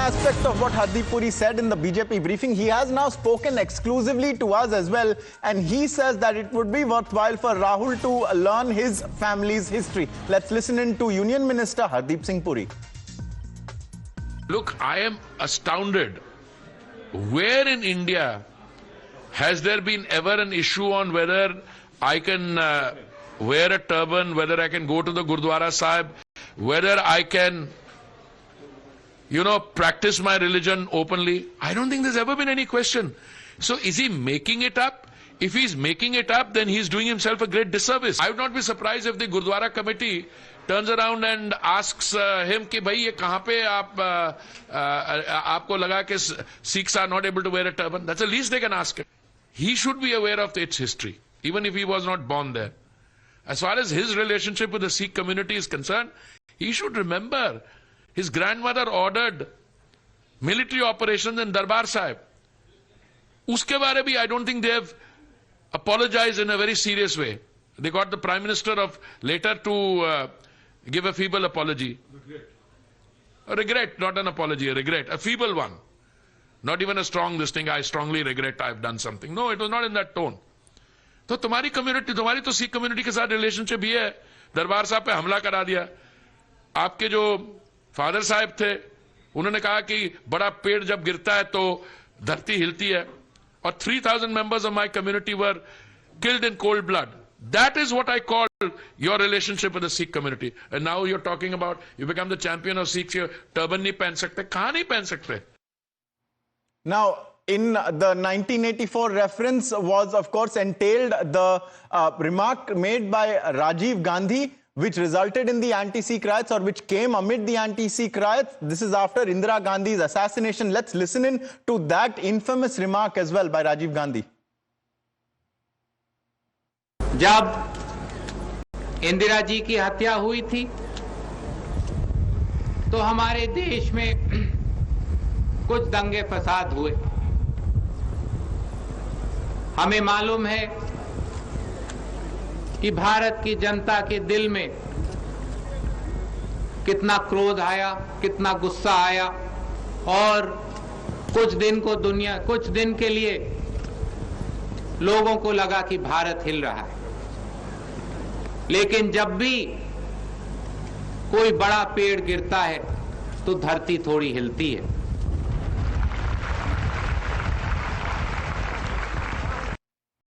aspect of what Hardeep Puri said in the BJP briefing. He has now spoken exclusively to us as well, and he says that it would be worthwhile for Rahul to learn his family's history. Let's listen in to Union Minister Hardeep Singh Puri. Look, I am astounded. Where in India has there been ever an issue on whether I can wear a turban, whether I can go to the Gurdwara Sahib, whether I can, practice my religion openly? I don't think there's ever been any question. So is he making it up? If he's making it up, then he's doing himself a great disservice. I would not be surprised if the Gurdwara committee turns around and asks him कि भाई ये कहाँ पे आपको लगा कि Sikhs are not able to wear a turban. That's the least they can ask him. He should be aware of its history, even if he was not born there. As far as his relationship with the Sikh community is concerned, he should remember his grandmother ordered military operations in Darbar Sahib. Uske baare bhi, I don't think they have apologized in a very serious way. They got the Prime Minister of later to give a feeble apology. A regret, not an apology, a regret, a feeble one. Not even a strong this thing, I strongly regret I've done something. No, it was not in that tone. तो तुम्हारी community, तुम्हारी तो Sikh community के साथ relationship ये है, दरबार साहब पे हमला करा दिया. आपके जो फादर साहब थे, उन्होंने कहा कि बड़ा पेड़ जब गिरता है तो धरती हिलती है, और 3,000 members of my community were killed in cold blood. That is what I call your relationship with the Sikh community. And now you're talking about you become the champion of Sikhs, you turban नहीं पहन सकते. कहाँ नहीं पहन सकते? Now, in the 1984 reference was, of course, entailed the remark made by Rajiv Gandhi, which resulted in the anti-Sikh riots, or which came amid the anti-Sikh riots. This is after Indira Gandhi's assassination. Let's listen in to that infamous remark as well by Rajiv Gandhi. जब इंदिरा जी की हत्या हुई थी तो हमारे देश में कुछ दंगे फसाद हुए. हमें मालूम है कि भारत की जनता के दिल में कितना क्रोध आया, कितना गुस्सा आया, और कुछ दिन के लिए लोगों को लगा कि भारत हिल रहा है. लेकिन जब भी कोई बड़ा पेड़ गिरता है तो धरती थोड़ी हिलती है.